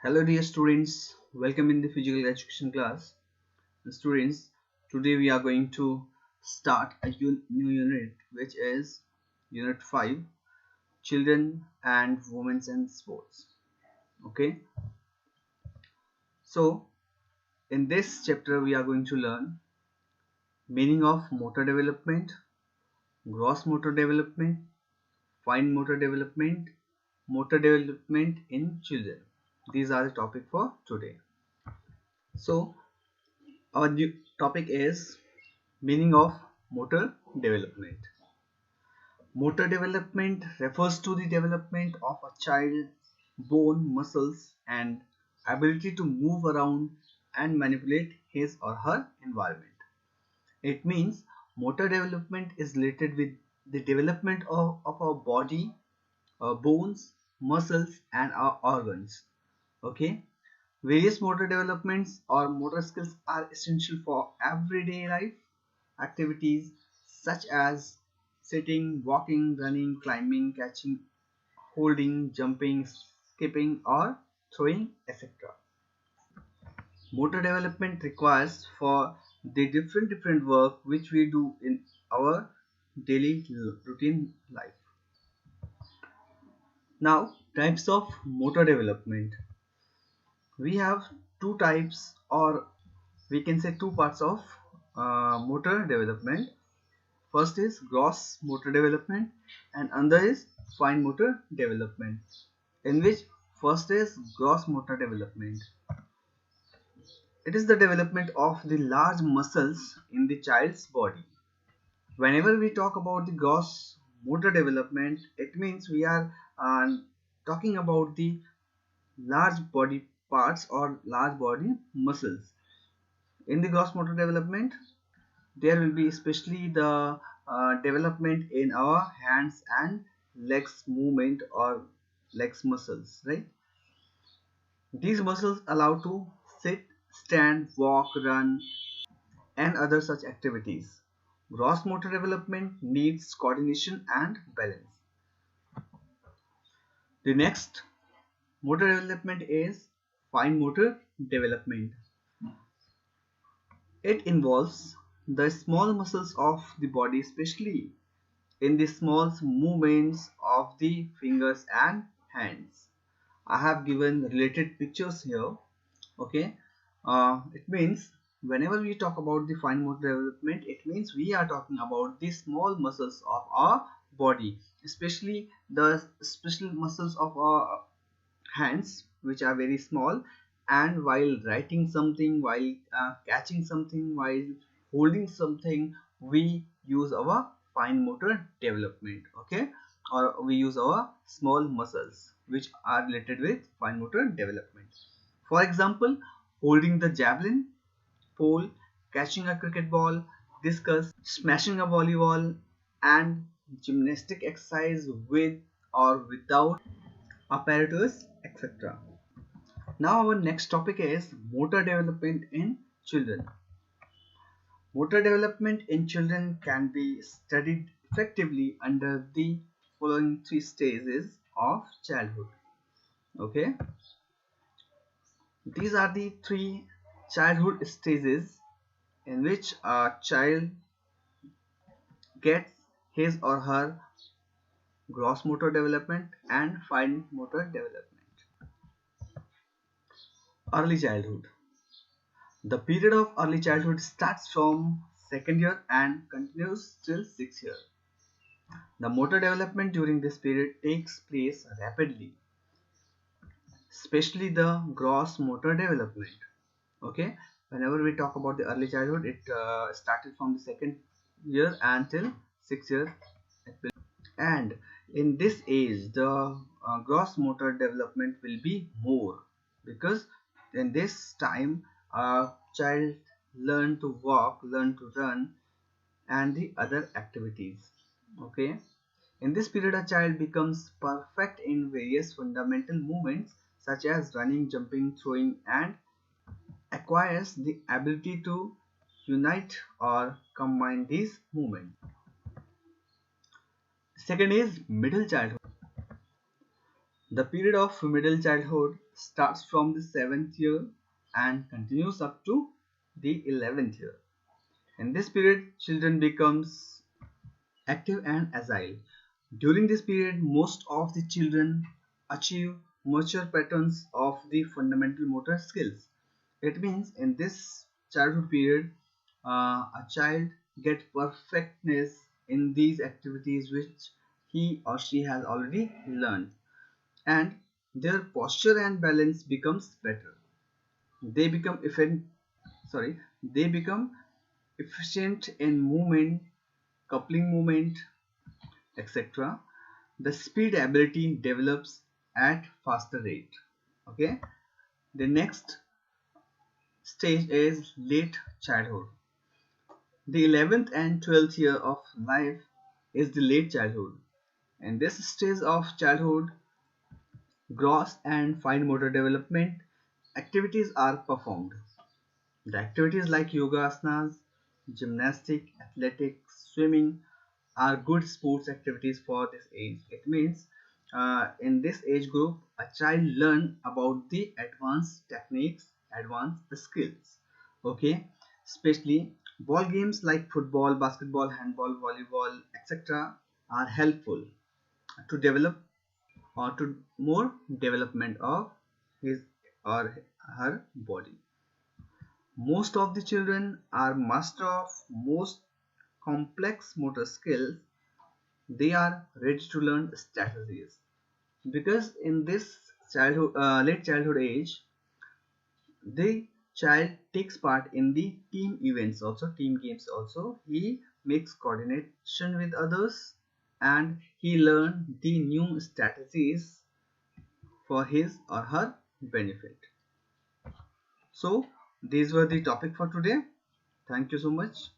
Hello dear students, welcome in the physical education class. Students, today we are going to start a new unit which is unit 5, children and women and sports. Okay, so in this chapter we are going to learn meaning of motor development, gross motor development, fine motor development in children. These are the topic for today. So our new topic is meaning of motor development. Motor development refers to the development of a child's bone, muscles, and ability to move around and manipulate his or her environment. It means motor development is related with the development of our body, our bones, muscles, and our organs. Okay, various motor developments or motor skills are essential for everyday life activities such as sitting, walking, running, climbing, catching, holding, jumping, skipping, or throwing, etc. Motor development requires for the different work which we do in our daily routine life. Now, types of motor development. We have two types, or we can say two parts of motor development. First is gross motor development and another is fine motor development, in which first is gross motor development. It is the development of the large muscles in the child's body. Whenever we talk about the gross motor development, it means we are talking about the large body parts or large body muscles. In the gross motor development, there will be especially the development in our hands and legs movement or legs muscles, right? These muscles allow to sit, stand, walk, run, and other such activities. Gross motor development needs coordination and balance. The next motor development is fine motor development. It involves the small muscles of the body, especially in the small movements of the fingers and hands. I have given related pictures here. Okay, it means whenever we talk about the fine motor development, it means we are talking about the small muscles of our body, especially the special muscles of our hands, which are very small, and while writing something, while catching something, while holding something, we use our fine motor development. Okay, or we use our small muscles which are related with fine motor development. For example, holding the javelin pole, catching a cricket ball, discus, smashing a volleyball, and gymnastic exercise with or without apparatus, etc. Now our next topic is motor development in children. Motor development in children can be studied effectively under the following three stages of childhood. Okay, these are the three childhood stages in which a child gets his or her gross motor development and fine motor development. Early childhood. The period of early childhood starts from second year and continues till 6th year. The motor development during this period takes place rapidly, especially the gross motor development. Okay, whenever we talk about the early childhood, it started from the second year until 6th year, and in this age, the gross motor development will be more because in this time, a child learn to walk, learn to run, and the other activities. Okay, in this period a child becomes perfect in various fundamental movements such as running, jumping, throwing, and acquires the ability to unite or combine these movements. Second is middle childhood. The period of middle childhood starts from the 7th year and continues up to the 11th year. In this period, children becomes active and agile. During this period, most of the children achieve mature patterns of the fundamental motor skills. It means in this childhood period, a child get perfectness in these activities which he or she has already learned, and their posture and balance becomes better. They become they become efficient in movement, coupling movement, etc. The speed ability develops at faster rate. Okay, the next stage is late childhood. The 11th and 12th year of life is the late childhood. In this stage of childhood, gross and fine motor development activities are performed. The activities like yoga asanas, gymnastic, athletics, swimming are good sports activities for this age. It means in this age group, a child learn about the advanced techniques, advanced skills. Okay, especially ball games like football, basketball, handball, volleyball, etc. are helpful to develop or to more development of his or her body. Most of the children are master of most complex motor skills. They are ready to learn strategies because in this late childhood age, the child takes part in the team events, also team games. Also, he makes coordination with others, and he learn the new strategies for his or her benefit. So these were the topic for today. Thank you so much.